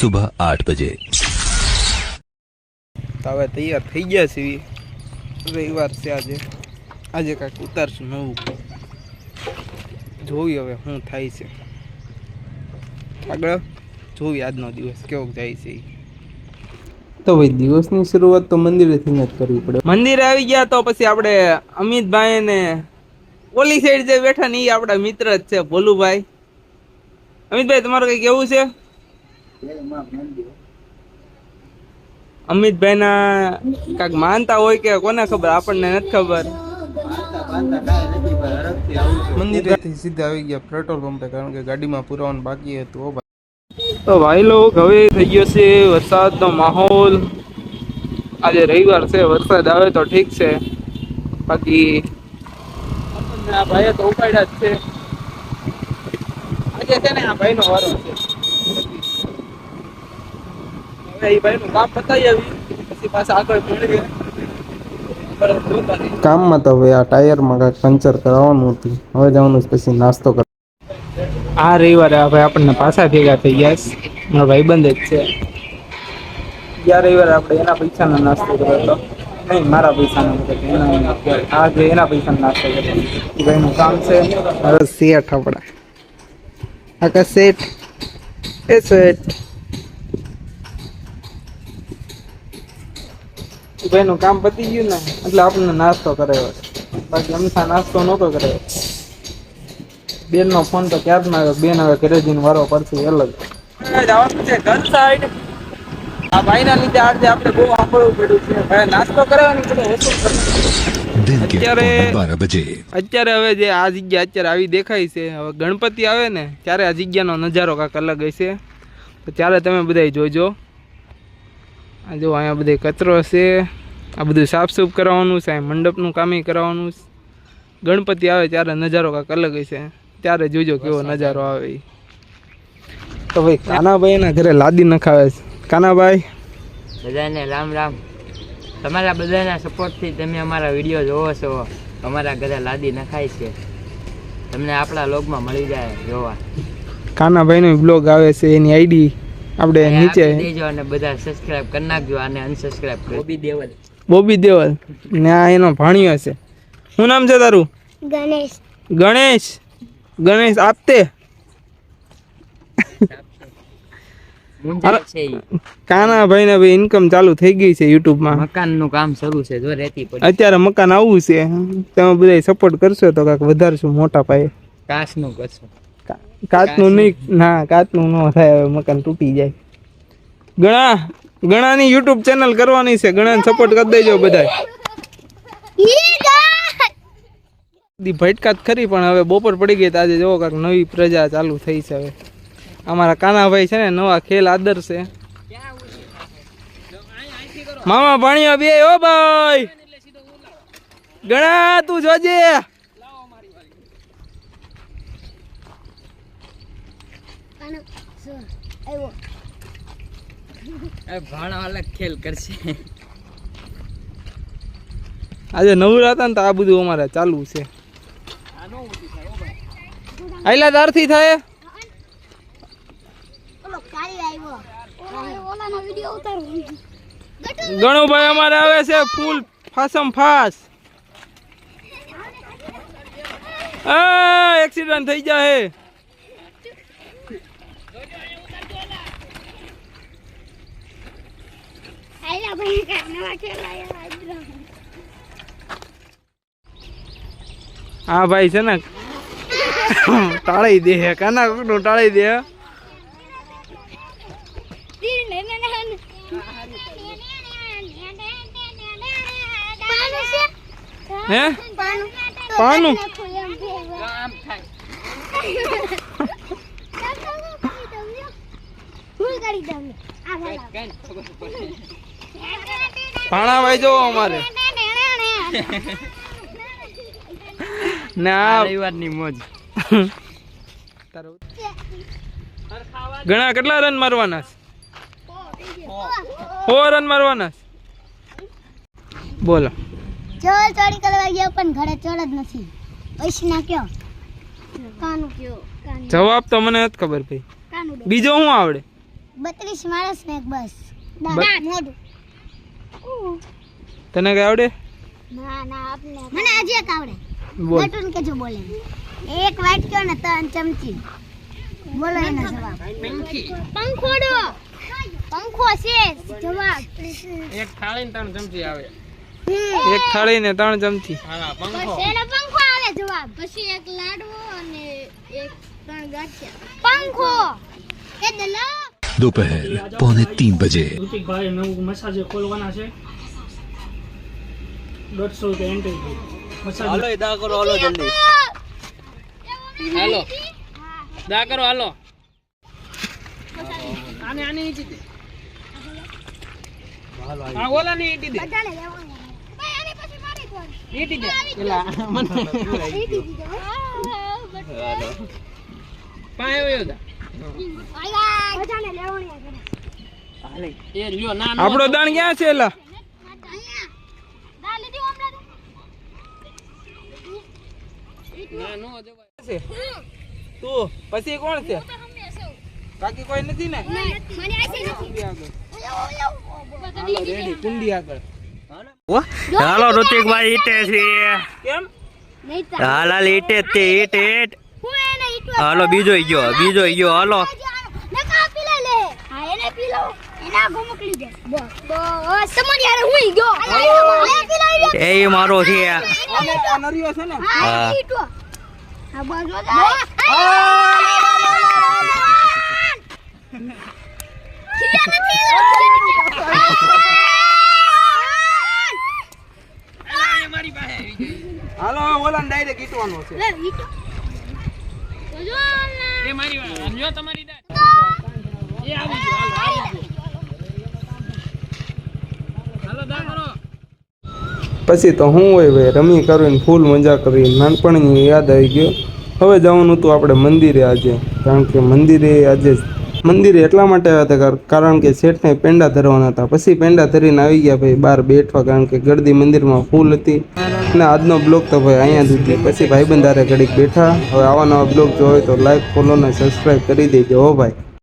सुबह 8 बजे। તો હવે તૈયાર થઈ ગયા છીએ, રવિવાર છે આજે. આજે કાંઈક ઉતારશું નવું, જોઈ હવે શું થાય છે. આગળ જોઈ આજનો દિવસ કેવો જાય છે. તો ભાઈ દિવસની શરૂઆત તો મંદિરેથી જ કરવી પડે. મંદિરે આવી ગયા તો પછી આપણે અમિતભાઈ ને ઓલી સાઈડ જે બેઠા ને એ આપણા મિત્ર જ છે, ભોલુભાઈ. અમિતભાઈ તમારું કઈ કેવું છે? અમિતભાઈ ના કાંઈક માનતા હોય કે કોને ખબર, આપણને નથી ખબર. મંદિરેથી સીધા આવી ગયા પેટ્રોલ પંપે, કારણ કે ગાડીમાં પુરાવાનું બાકી હતું. તો ભાઈ લોક હવે થઈ ગયો છે વરસાદનો માહોલ. આજે રવિવાર છે, વરસાદ આવે તો ઠીક છે, બાકી આ ભાઈ તો ઉપાડ્યા જ છે. આજે છે ને આ ભાઈ નો વારો છે. હવે એ ભાઈ નું કામ પતાવી આવી પછી પાછા આગળ મળીએ. કામમાં તો હવે આ ટાયરમાં કાંઈક પંચર કરાવવાનું હતું, હવે જવાનું પછી નાસ્તો કર. આ રવિવારે ભાઈ આપણને પાછા ભેગા થઈ ગયા છે, મારો ભાઈબંધ જ છે. ગયા રવિવારે આપણે એના પૈસાનો નાસ્તો કર્યો હતો, નહીં મારા પૈસાનો, આજે એના પૈસાનો નાસ્તો કર્યો. એ ભાઈનું કામ છે. હવે શેઠ આપણા આકા શેઠ એ શેઠ ભાઈનું કામ પતી ગયું ને એટલે આપણને નાસ્તો કરાવ્યો, બાકી હંમેશા નાસ્તો નહોતો કરાવ્યો. બેન નો ફોન તો ક્યાં ના આવ્યો, બેન હવે ઘરે જઈને વારો પડશે અલગ. જવાનું છે ઘર સાઈડ. આ ભાઈ ના લીધે આજે આપણે બહુ સાંભળવું પડ્યું છે. ભાઈ નાસ્તો કરાવવાની બધું વસૂલ અત્યારે હવે જે આ જગ્યા અત્યારે આવી દેખાય છે, હવે ગણપતિ આવે ને ત્યારે આ જગ્યાનો નજારો કાંઈક અલગ હશે, તો ત્યારે તમે બધા જોજો. આ જો અહીંયા બધે કચરો છે, આ બધું સાફસૂફ કરાવવાનું છે, મંડપનું કામ કરાવવાનું છે. ગણપતિ આવે ત્યારે નજારો કાંઈક અલગ હશે, ત્યારે જોજો કેવો નજારો આવે. તો ભાઈ કાનાભાઈ ના ઘરે લાદી નખાવે છે. કાનાભાઈ બધાને રામ રામ. તમારા બધાના સપોર્ટથી તમે અમારા વિડીયો જોવો છો. અમારા ઘરે લાદી નખાય છે, તમને આપણા લોગમાં મળી જાય જોવા. કાનાભાઈ નો બ્લોગ આવે છે, એની આઈડી આપણે નીચે દેજો અને બધા સબસ્ક્રાઇબ કરી નાખજો અને અનસબસ્ક્રાઇબ કરો. બોબી દેવલ ને આ એનો ભાણિયો છે. શું નામ છે તારું? ગણેશ. ગણેશ ગણેશ આપતે કાનાભાઈ ને ભાઈ ઇન્કમ ચાલુ થઈ ગઈ છે યુટ્યુબ માં. મકાન નું કામ શરૂ છે, જો રેતી પડી. અત્યારે મકાન આવું છે, તમે બધા સપોર્ટ કરશો તો કાંઈક વધારશું મોટા પાયે. કાચ નું કરશો? કાચનું નહીં, ના કાચનું ન થાય, હવે મકાન તૂટી જાય. ગણાની યુટ્યુબ ચેનલ કરવાની છે, ગણાને સપોર્ટ કરી દેજો બધા. ભટકાત ખરી પણ હવે બપોર પડી ગઈ, આજે જોવો કાંઈક નવી પ્રજા ચાલુ થઈ છે. હવે અમારા કાનાભાઈ છે ને નવા ખેલ આદર છે. મામા ભાણિયા બે ઓ ભાઈ, ગણા તું જોજે. ભાણા અલગ ખેલ કરશે. આજે નવરાતા ને તો આ બધું અમારે ચાલુ છે. આયલા તારથી થાય ગણુભાઈ અમારે આવે છે ફૂલ ફાસમ ફાસ. એક્સિડન્ટ થઈ જાય. હા ભાઈ છે ને ટાળી દે, કાના નું ટાળી દે. હે પાનું પાણા ભાઈ જો અમારે ના રવિવારની મોજ. ઘણા કેટલા રન મારવાના છે? 4 રન મારવાના છે. બોલો. ચોર ચોરી કરવા ગયો પણ ઘરે ચોર જ નથી. પૈસા કયો? કાનું કયો? જવાબ તો મને નથી ખબર ભાઈ. બીજો શું આવડે? 32 માણસ ને એક બસ મોઢું તને કઈ આવડે? ના ના આપને મને આજે એક આવડે બોલ. બટન કે જો બોલે એક વાટક્યો ને 3 ચમચી બોલો એનો જવાબ પંખોડો પંખો છે જવાબ એક થાળી ને 3 ચમચી આવે. એક થાળી ને 3 ચમચી. હા, બસ એનો પંખો આવે જવાબ પછી એક લાડવો અને એક 3 ગાંઠિયા પંખો એ દલો दोपहर 2:45 बजे। ઋતિક ભાઈ નવું મસાજ ખોલવાના છે 150 રૂપિયા એન્ટ્રી ફી મસાજ હાલો દા કરો, હાલો જલ્દી હાલો દા કરો, હાલો આને નીચે દે. હા ઓલા ની ઈટી દે, બધાને લેવાનું ભાઈ આની પછી મારી કોણ ઈટી દે એલા મને પાય વયો દા. આયા બધાને લેવાની હાલે એ લ્યો ના આપણો દાણ ક્યાં છે એલા? અહીંયા દા લીધી હમણાં ના નો જવાય. છે તું પછી કોણ છે? બાકી કોઈ નથી ને? મને આસી નથી કુંડી આગળ. બધાને હાલો રેડી કુંડી આગળ. હાલો ઋતિકભાઈ ઈટે છે. કેમ? નહીં તા હાલ હાલ ઈટે જ તે ઈટ ઈટ. હું એને ઈટવા હાલો બીજો ગયો હાલો. નકા પી લે હા એને પી લો એના ગો મોકલી દે બસ તમારી યાર હું ગયો આયા પી લે એ મારો છે. આ નરિયો છે ને? હા ઈટો હા બસ બસ હાલો ઓલા ડાયરેક્ટ ઈટવાનો છે. એ મારી વાત લ્યો તમારી દા. એ આવી ગયો હાલો દા કરો. પછી તો હું હોય ભાઈ રમી કરીને ફૂલ મજા કરી નાનપણની યાદ આવી ગયો. હવે જવાનું હતું આપણે મંદિરે આજે, કારણ કે મંદિરે એટલા માટે આવ્યા હતા કારણ કે શેઠને પેંડા ધરવાના હતા. પછી પેંડા ધરીને આવી ગયા ભાઈ બહાર બેઠવા, કારણ કે ગળદી મંદિરમાં ફૂલ હતી. અને આજનો બ્લોગ તો ભાઈ અહીંયા જ હતી. પછી ભાઈબંધારે ઘડીક બેઠા. હવે આવા નવા બ્લોગ જોવે તો લાઈક ફોલો ને સબસ્ક્રાઈબ કરી દેજો હો ભાઈ.